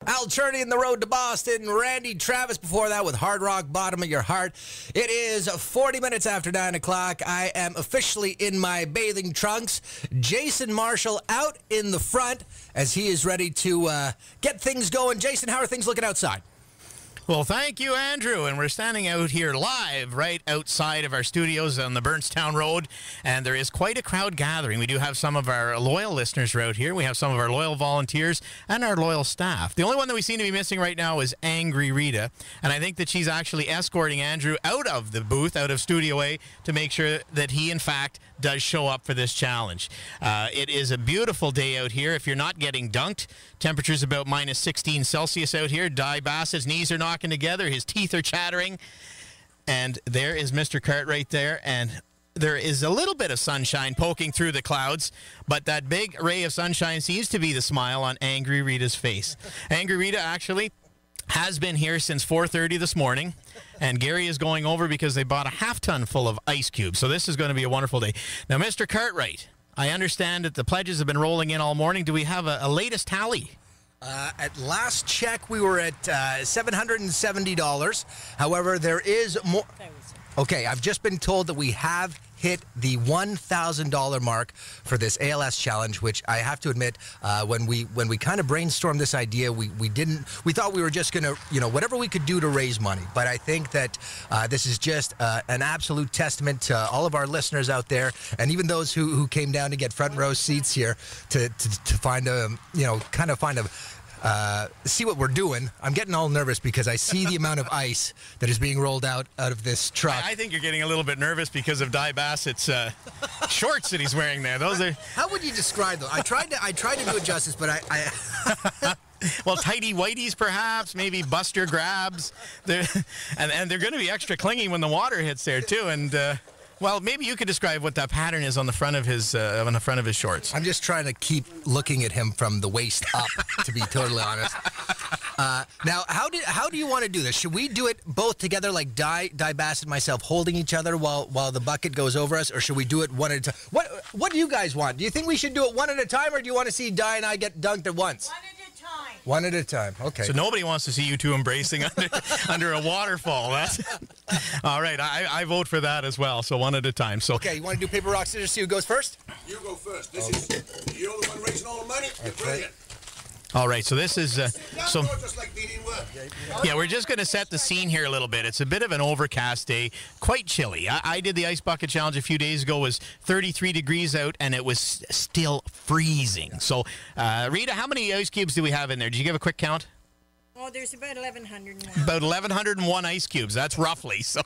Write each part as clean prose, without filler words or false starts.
Al Cherney in the road to Boston. Randy Travis before that with Hard Rock, Bottom of Your Heart. It is 40 minutes after 9 o'clock. I am officially in my bathing trunks. Jason Marshall out in the front as he is ready to get things going. Jason, how are things looking outside? Well, thank you, Andrew. And we're standing out here live right outside of our studios on the Burnstown Road. And there is quite a crowd gathering. We do have some of our loyal listeners out here. We have some of our loyal volunteers and our loyal staff. The only one that we seem to be missing right now is Angry Rita. And I think that she's actually escorting Andrew out of the booth, out of Studio A, to make sure that he, in fact, does show up for this challenge. It is a beautiful day out here. If you're not getting dunked, temperature's about minus 16 Celsius out here. Di Bassett's knees are knocking together. His teeth are chattering. And there is Mr. Cartwright there. And there is a little bit of sunshine poking through the clouds, but that big ray of sunshine seems to be the smile on Angry Rita's face. Angry Rita actually has been here since 4:30 this morning, and Gary is going over because they bought a half-ton full of ice cubes, so this is going to be a wonderful day. Now, Mr. Cartwright, I understand that the pledges have been rolling in all morning. Do we have a latest tally? At last check, we were at $770. However, there is more. Okay, I've just been told that we have hit the $1,000 mark for this ALS challenge, which I have to admit, when we kind of brainstormed this idea, we thought we were just going to, whatever we could do to raise money. But I think that this is just an absolute testament to all of our listeners out there, and even those who came down to get front row seats here to find a, see what we're doing. I'm getting all nervous because I see the amount of ice that is being rolled out of this truck. I think you're getting a little bit nervous because of Di Bassett's shorts that he's wearing there. Those are. How would you describe them? I tried to do it justice, but I Well, tighty whities perhaps, maybe Buster grabs. And they're going to be extra clingy when the water hits there too. And well, maybe you could describe what that pattern is on the front of his shorts. I'm just trying to keep looking at him from the waist up, to be totally honest. Now, how do you want to do this? Should we do it both together, like Di Bassett and myself holding each other while the bucket goes over us, or should we do it one at a time? What do you guys want? Do you think we should do it one at a time, or do you want to see Di and I get dunked at once? One at a time. Okay. So nobody wants to see you two embracing under a waterfall. That's all right. I vote for that as well. So one at a time. So okay. You want to do paper, rock, scissors? See who goes first? You go first. You're the one raising all the money. You're brilliant. All right, so this is so. Just like being in work. Yeah, we're just going to set the scene here a little bit. It's a bit of an overcast day, quite chilly. I did the ice bucket challenge a few days ago. It was 33 degrees out, and it was still freezing. So, Rita, how many ice cubes do we have in there? Did you give a quick count? Oh, there's about 1,101. About 1,101 ice cubes. That's roughly so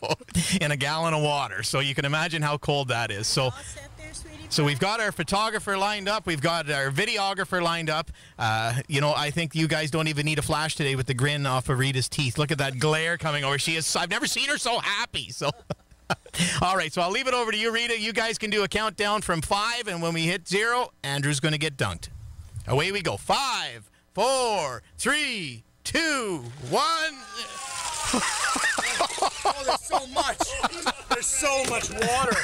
in a gallon of water. So you can imagine how cold that is. So we've got our photographer lined up. We've got our videographer lined up. I think you guys don't even need a flash today with the grin off of Rita's teeth. Look at that glare coming over. I've never seen her so happy. So, all right. So I'll leave it over to you, Rita. You guys can do a countdown from 5, and when we hit 0, Andrew's going to get dunked. Away we go. 5, 4, 3, 2, 1. Oh, there's so much. There's so much water.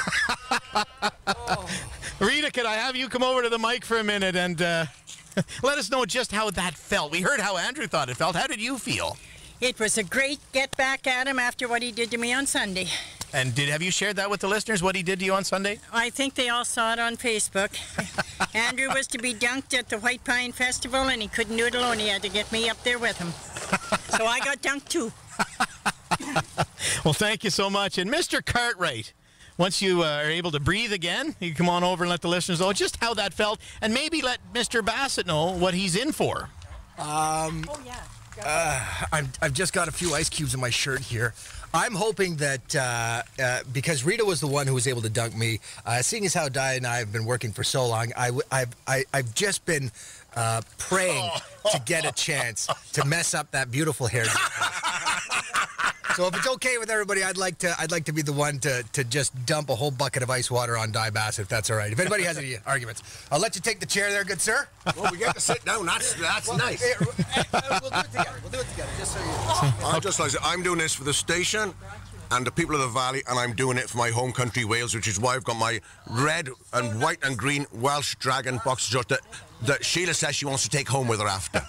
Oh. Rita, could I have you come over to the mic for a minute and let us know just how that felt? We heard how Andrew thought it felt. How did you feel? It was a great get back at him after what he did to me on Sunday. And have you shared that with the listeners, what he did to you on Sunday? I think they all saw it on Facebook. Andrew was to be dunked at the White Pine Festival, and he couldn't do it alone. He had to get me up there with him. So I got dunked too. Well, thank you so much. And Mr. Cartwright, once you are able to breathe again, you can come on over and let the listeners know just how that felt, and maybe let Mr. Bassett know what he's in for. I've just got a few ice cubes in my shirt here. I'm hoping that because Rita was the one who was able to dunk me, seeing as how Di and I have been working for so long, I've just been praying to get a chance to mess up that beautiful hair. So if it's okay with everybody, I'd like to be the one to just dump a whole bucket of ice water on Di Bassett, if that's all right. If anybody has any arguments, I'll let you take the chair there, good sir. Well, we get to sit down. That's nice. We'll do it together. Just so you. Just like I'm doing this for the station. and the people of the Valley, and I'm doing it for my home country, Wales, which is why I've got my red and white and green Welsh Dragon boxer short that Sheila says she wants to take home with her after.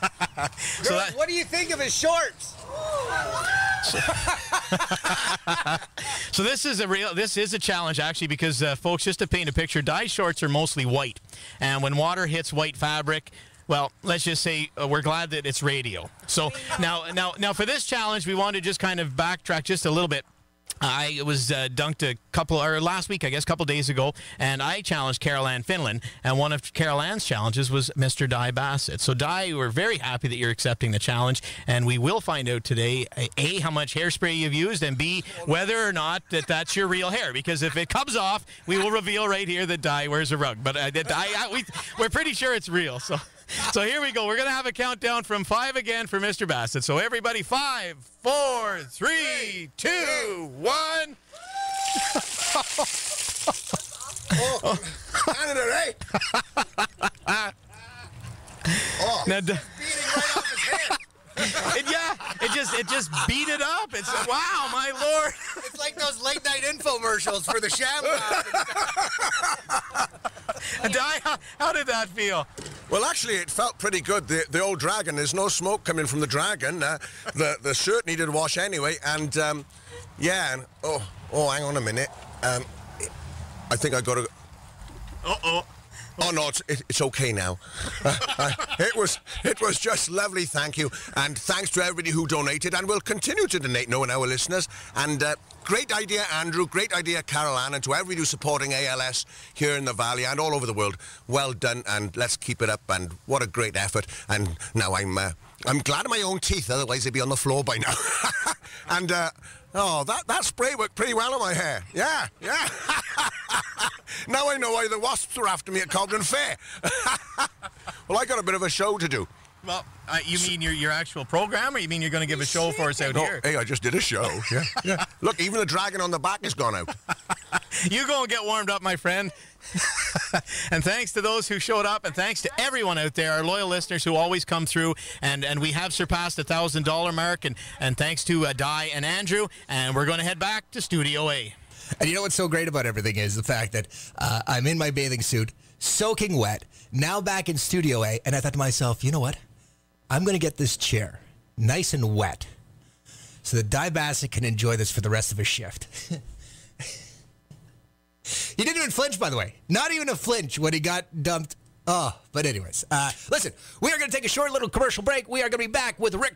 So what do you think of his shorts? So this is a challenge actually, because folks, just to paint a picture, Di shorts are mostly white, and when water hits white fabric, well, let's just say we're glad that it's radio. So now for this challenge, we want to just kind of backtrack just a little bit. I was dunked last week, I guess, a couple days ago, and I challenged Carol Ann Finland, and one of Carol Ann's challenges was Mr. Di Bassett. So, Di, we're very happy that you're accepting the challenge, and we will find out today, A, how much hairspray you've used, and B, whether or not that's your real hair, because if it comes off, we will reveal right here that Di wears a rug. But we're pretty sure it's real, so... So here we go. We're going to have a countdown from 5 again for Mr. Bassett. So everybody, 5, 4, 3, 2, 1. Oh, Canada, eh? Oh, Now, Beating right off his head. it just beat it up. It's wow, my lord. It's like those late night infomercials for the ShamWow. Di, how did that feel? well, actually, it felt pretty good. The old Dragon, there's no smoke coming from the Dragon. The shirt needed wash anyway, and yeah. And, oh, hang on a minute. I think I got to. Uh-oh. Oh no, it's okay now. It was just lovely, thank you, and thanks to everybody who donated and will continue to donate, knowing our listeners. And great idea, Andrew. Great idea, Carol Ann, and to everybody who's supporting ALS here in the Valley and all over the world. Well done, and let's keep it up. And what a great effort. And now I'm glad of my own teeth, otherwise they'd be on the floor by now. And that spray worked pretty well on my hair. Yeah. Now I know why the wasps were after me at Cobden Fair. Well, I got a bit of a show to do. Well, you mean your actual program, or you mean you're going to give a show for us out here? Hey, I just did a show. Yeah. Look, even the dragon on the back has gone out. You go and get warmed up, my friend. And thanks to those who showed up, and thanks to everyone out there, our loyal listeners who always come through, and we have surpassed the $1,000 mark, and thanks to Di and Andrew, and we're going to head back to Studio A. And you know what's so great about everything is the fact that I'm in my bathing suit, soaking wet, now back in Studio A, and I thought to myself, you know what? I'm going to get this chair nice and wet so that Di Bassett can enjoy this for the rest of his shift. He didn't even flinch, by the way. Not even a flinch when he got dumped. Oh, but anyways, listen, we are going to take a short little commercial break. We are going to be back with Rick